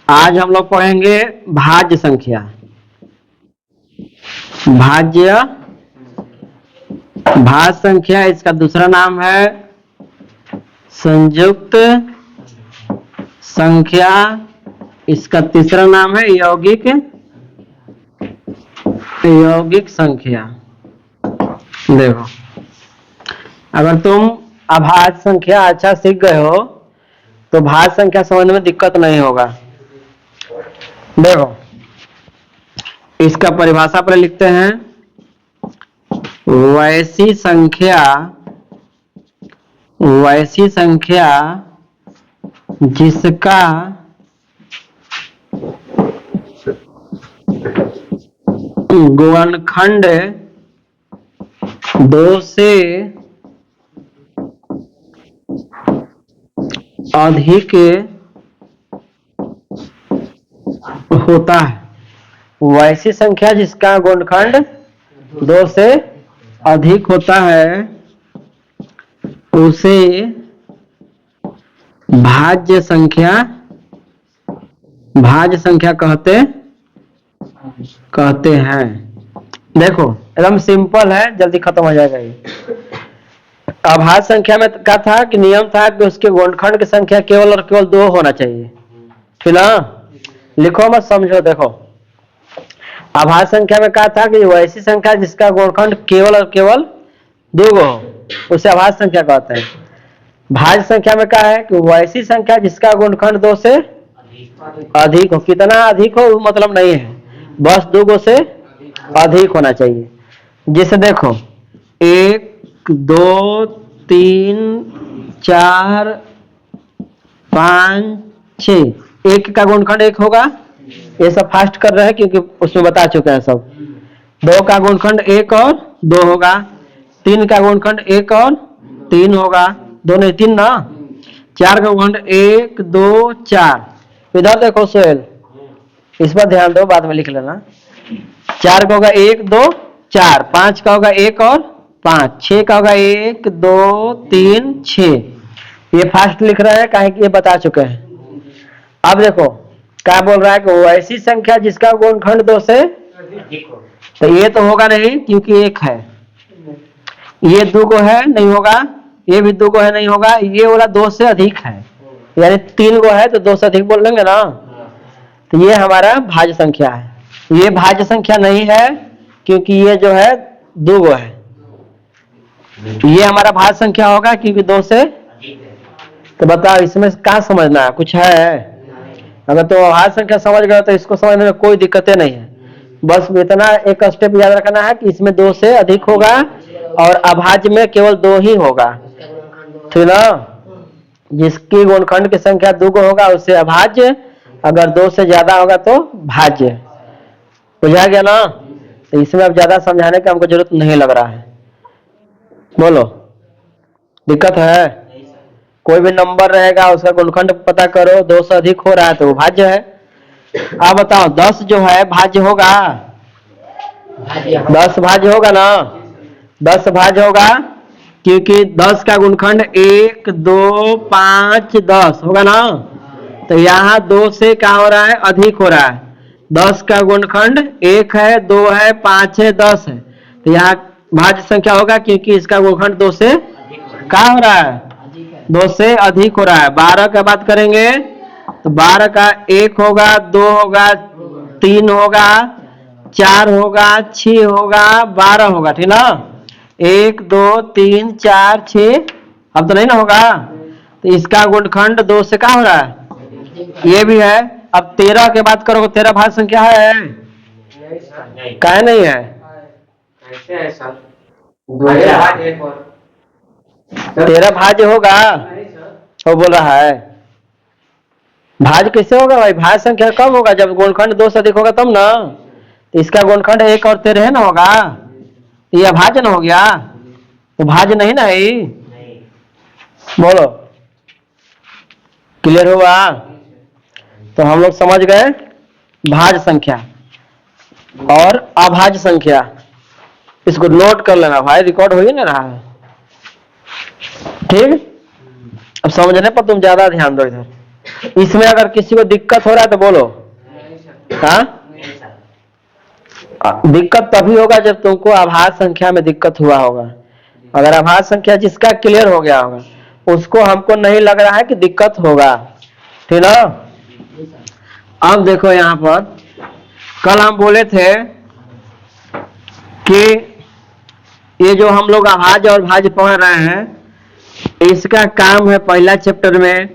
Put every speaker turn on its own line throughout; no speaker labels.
आज हम लोग पढ़ेंगे भाज्य संख्या। भाज्य संख्या, इसका दूसरा नाम है संयुक्त संख्या, इसका तीसरा नाम है यौगिक संख्या। देखो, अगर तुम अभाज्य संख्या अच्छा सीख गए हो तो भाज्य संख्या समझने में दिक्कत नहीं होगा। देखो, इसका परिभाषा पर लिखते हैं, वैसी संख्या जिसका गुणनखंड 2 से अधिक होता है। वैसी संख्या जिसका गुणनखंड 2 से अधिक होता है उसे भाज्य संख्या कहते हैं। देखो, एकदम सिंपल है, जल्दी खत्म हो जाएगा ये। अभाज्य संख्या में क्या था कि नियम था कि उसके गुणनखंड की संख्या केवल और केवल 2 होना चाहिए। ठीक ना? लिखो मत, समझो। देखो, अभाज्य संख्या में क्या था कि वैसी संख्या जिसका गुणनखंड केवल और केवल 2 हो, उसे अभाज्य संख्या कहते हैं। भाज्य संख्या में क्या है कि वैसी संख्या जिसका गुणनखंड 2 से अधिक हो। कितना अधिक हो मतलब नहीं है, बस 2 से अधिक होना चाहिए। जैसे देखो, 1 2 3 4 5 6, 1 का गुणनखंड 1 होगा। ये सब फास्ट कर रहे हैं क्योंकि उसमें बता चुके हैं सब। 2 का गुणनखंड 1 और 2 होगा। 3 का गुणनखंड 1 और 3 होगा। 2 नहीं 3 ना। 4 का गुणनखंड 1 2 4। इधर देखो सोहेल, इस पर ध्यान दो, बाद में लिख लेना। 4 का होगा 1 2 4, 5 का होगा 1 और 5, 6 का होगा 1 2 3 6। ये फास्ट लिख रहे हैं काहे कि ये बता चुके हैं। अब देखो क्या बोल रहा है कि वैसी संख्या जिसका गुणनखंड 2 से तो ये तो होगा नहीं क्योंकि 1 है। ये 2 को है, नहीं होगा। ये भी 2 को है, नहीं होगा। ये वाला 2 से अधिक है, यानी 3 को है तो 2 से अधिक बोल लेंगे ना। तो ये हमारा भाज्य संख्या है। ये भाज्य संख्या नहीं है क्योंकि ये जो है 2 को है। ये हमारा भाज्य संख्या होगा क्योंकि 2 से। तो बताओ इसमें क्या समझना है, कुछ है? अगर तो भाज्य संख्या समझ गए तो इसको समझने में कोई दिक्कतें नहीं है। बस इतना एक स्टेप याद रखना है कि इसमें 2 से अधिक होगा और अभाज्य में केवल 2 ही होगा। ठीक ना? जिसकी गुणनखंड की संख्या 2 को होगा उससे अभाज्य, अगर 2 से ज्यादा होगा तो भाज्य। बुझा गया ना? तो इसमें अब ज्यादा समझाने की हमको जरूरत नहीं लग रहा है। बोलो, दिक्कत है? कोई भी नंबर रहेगा उसका गुणनखंड पता करो, 2 से अधिक हो रहा है तो वो भाज्य है। आप बताओ 10 जो है भाज्य होगा? 10 भाज्य होगा ना? 10 भाज्य होगा क्योंकि 10 का गुणनखंड 1 2 5 10 होगा ना। तो यहाँ 2 से क्या हो रहा है, अधिक हो रहा है। 10 का गुणनखंड 1 है 2 है 5 है 10 है, तो यहाँ भाज्य संख्या होगा क्योंकि इसका गुणनखंड 2 से क्या हो रहा है, 2 से अधिक हो रहा है। 12 का बात करेंगे तो 12 का 1 होगा 2 होगा 3 होगा 4 होगा 6 होगा 12 होगा। ठीक ना? 1 2 3 4 6, अब तो नहीं ना होगा। तो इसका गुणनखंड 2 से क्या हो रहा है, ये भी है। अब 13 की बात करोगे, 13 भाज्य संख्या है? काहे नहीं है? 13 भाज्य होगा, वो बोल रहा है। भाज्य कैसे होगा भाई? भाज्य संख्या कब होगा, जब गुणनखंड 2 से अधिक होगा तब ना। तो इसका गुणनखंड 1 और 13 है ना होगा, ये अभाज्य ना हो गया, तो भाज्य नहीं ना है। बोलो, क्लियर हुआ? तो हम लोग समझ गए भाज्य संख्या और अभाज्य संख्या। इसको नोट कर लेना भाई, रिकॉर्ड हो ही नहीं रहा है। ठीक, अब समझने पर तुम ज्यादा ध्यान दो इधर। इसमें अगर किसी को दिक्कत हो रहा है तो बोलो। हाँ, दिक्कत तभी होगा जब तुमको आभास संख्या में दिक्कत हुआ होगा। अगर आभास संख्या जिसका क्लियर हो गया होगा उसको हमको नहीं लग रहा है कि दिक्कत होगा, ठीक ना। अब देखो यहाँ पर कल हम बोले थे कि ये जो हम लोग आभाज्य और भाज्य पढ़ रहे हैं इसका काम है पहला चैप्टर में,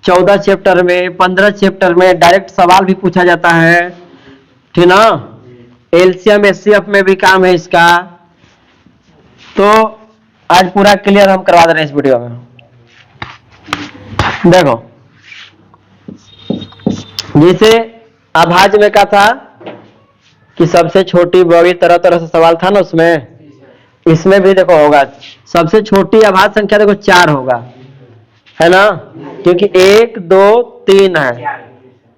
14 चैप्टर में, 15 चैप्टर में डायरेक्ट सवाल भी पूछा जाता है, ठीक ना। एलसीएम एचसीएफ में भी काम है इसका। तो आज पूरा क्लियर हम करवा दे रहे हैं इस वीडियो में। देखो जैसे अभाज्य में क्या था कि सबसे छोटी बड़ी तरह तरह से सवाल था ना उसमें, इसमें भी देखो होगा सबसे छोटी अभाज्य संख्या देखो 4 होगा, है ना, क्योंकि 1 2 3 है।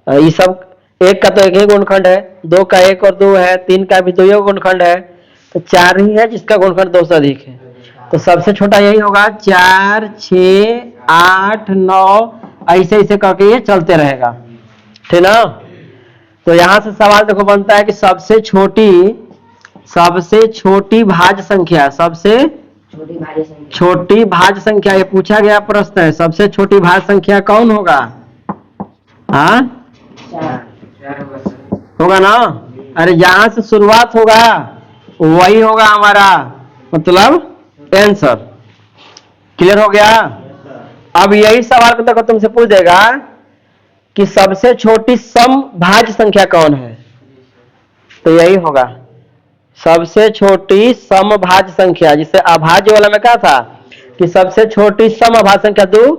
ये सब एक का तो एक ही गुणखंड है, 2 का 1 और 2 है, 3 का भी 2 गुणखंड है, तो 4 ही है जिसका गुणखंड 2 से अधिक है। तो सबसे छोटा यही होगा, 4 6 8 9 ऐसे ऐसे करके ये चलते रहेगा, ठीक ना। तो यहां से सवाल देखो बनता है कि सबसे छोटी भाज्य संख्या, सबसे छोटी भाज्य संख्या, ये पूछा गया प्रश्न है, सबसे छोटी भाज्य संख्या कौन होगा? हाँ होगा ना। अरे जहां से शुरुआत होगा वही होगा हमारा मतलब आंसर। क्लियर हो गया। अब यही सवाल को देखो तुमसे पूछ देगा कि सबसे छोटी समभाज्य संख्या कौन है, तो यही होगा सबसे छोटी समभाज्य संख्या। जिसे अभाज्य वाला में क्या था कि सबसे छोटी समभाज्य संख्या 2,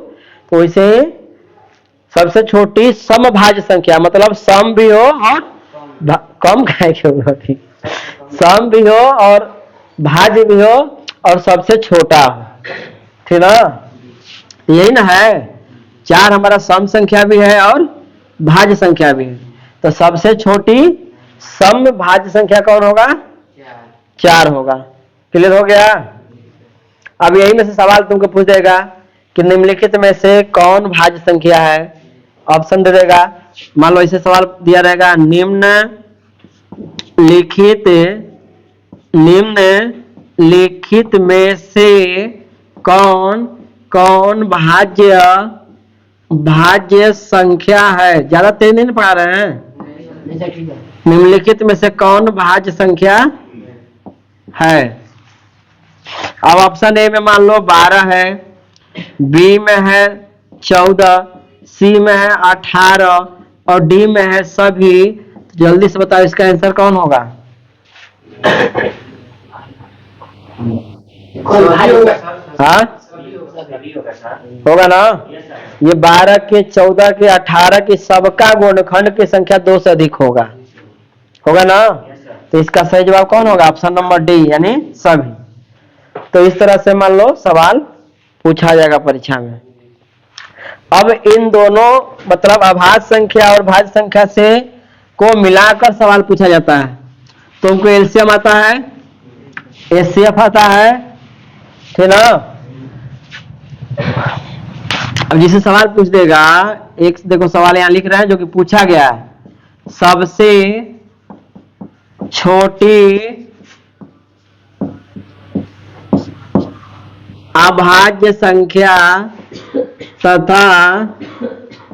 तो वैसे सबसे छोटी समभाज्य संख्या मतलब सम भी हो और कम खाए के होती, सम भी हो और भाज्य भी हो और सबसे छोटा हो, ठीक ना। यही ना है, 4 हमारा सम संख्या भी है और भाज्य संख्या भी है। तो सबसे छोटी सम भाज्य संख्या कौन होगा? 4 होगा। क्लियर हो गया। अब यही में से सवाल तुमको पूछ देगा कि निम्नलिखित में से कौन भाज्य संख्या है। ऑप्शन दे देगा, मान लो ऐसे सवाल दिया रहेगा, निम्नलिखित में से कौन कौन भाज्य संख्या है। ज्यादा तेज नहीं पढ़ा रहे हैं। निम्नलिखित में से कौन भाज्य संख्या है। अब ऑप्शन ए में मान लो 12 है, बी में है 14, सी में है 18 और डी में है सभी। तो जल्दी से बताओ इसका आंसर कौन होगा? हाँ होगा ना। ये 12 के 14 के 18 के सबका गुणनखंड की संख्या 2 से अधिक होगा ना। तो इसका सही जवाब कौन होगा? ऑप्शन नंबर डी यानी सभी। तो इस तरह से मान लो सवाल पूछा जाएगा परीक्षा में। अब इन दोनों मतलब अभाज्य संख्या और भाज्य संख्या से को मिलाकर सवाल पूछा जाता है। तुमको एलसीएम आता है, एचसीएफ आता है, ठीक ना। अब जिसे सवाल पूछ देगा, एक देखो सवाल यहां लिख रहे हैं जो कि पूछा गया है, सबसे छोटी अभाज्य संख्या तथा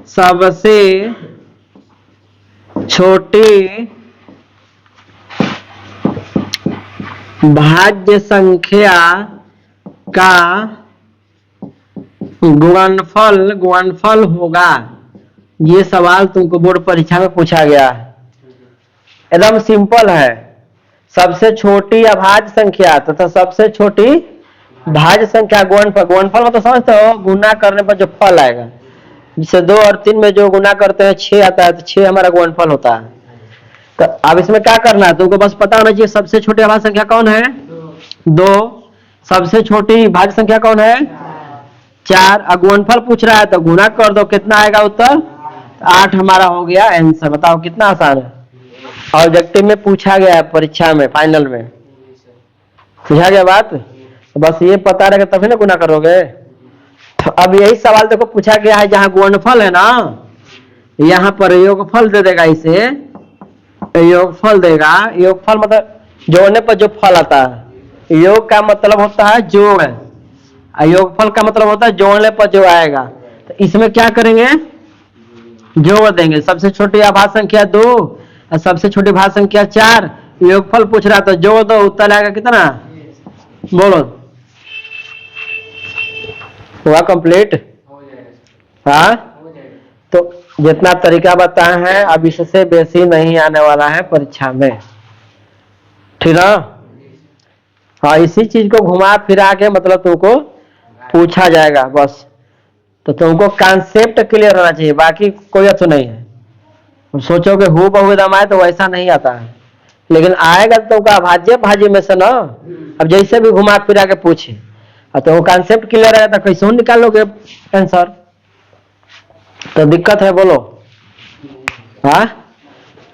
सबसे छोटी भाज्य संख्या का गुणनफल होगा। ये सवाल तुमको बोर्ड परीक्षा में पूछा गया है। एकदम सिंपल है। सबसे छोटी अभाज्य संख्या तथा सबसे छोटी भाज्य संख्या गुणनफल मतलब समझते हो, गुना करने पर जो फल आएगा, जिसे 2 और 3 में जो गुना करते हैं 6 आता है, तो 6 हमारा गुणनफल होता है। तो अब इसमें क्या करना है, तुमको बस पता होना चाहिए सबसे छोटी अभाज्य संख्या कौन है? 2। सबसे छोटी भाज्य संख्या कौन है? 4। गुणनफल पूछ रहा है तो गुना कर दो, कितना आएगा उत्तर? 8 हमारा हो गया आंसर। बताओ कितना आसान है। ऑब्जेक्टिव में पूछा गया है, परीक्षा में फाइनल में पूछा गया बात। तो बस ये पता रहेगा तभी ना गुना करोगे। तो अब यही सवाल देखो पूछा गया है, जहां गुणनफल है ना यहाँ पर योगफल दे देगा इसे, योगफल देगा। योगफल मतलब जोड़ने पर जो फल आता है। योग का मतलब होता है जोड़, और योगफल का मतलब होता है जोड़ने पर जो आएगा। तो इसमें क्या करेंगे, जोड़ देंगे। सबसे छोटी आभाज्य संख्या 2 और सबसे छोटी भाज्य संख्या 4। योगफल पूछ रहा तो जोड़ दो, उत्तर आएगा कितना, बोलो। हुआ कंप्लीट? हाँ, तो जितना तरीका बताए हैं अब इससे बेसी नहीं आने वाला है परीक्षा में, ठीक ना। हाँ, इसी चीज को घुमा फिरा के मतलब तुमको पूछा जाएगा बस। तो तुमको कॉन्सेप्ट क्लियर होना चाहिए, बाकी कोई अच्छा नहीं है। सोचोगे हु बहु एकदम आए तो वैसा नहीं आता है, लेकिन आएगा तो तुमको अभाज्य भाज्य में से ना। अब जैसे भी घुमा फिरा के पूछे और तो कॉन्सेप्ट क्लियर है तो कैसे निकालोगे आंसर, तो दिक्कत है, बोलो। हाँ,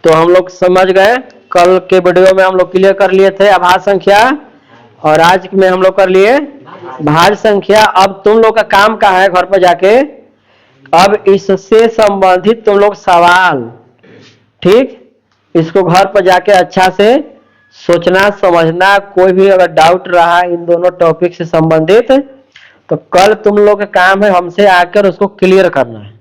तो हम लोग समझ गए। कल के वीडियो में हम लोग क्लियर कर लिए थे अभाज्य संख्या, और आज में हम लोग कर लिए भाज्य संख्या। अब तुम लोग का काम का है घर पर जाके, अब इससे संबंधित तुम लोग सवाल, ठीक, इसको घर पर जाके अच्छा से सोचना समझना। कोई भी अगर डाउट रहा इन दोनों टॉपिक से संबंधित तो कल तुम लोग का काम है हमसे आकर उसको क्लियर करना है।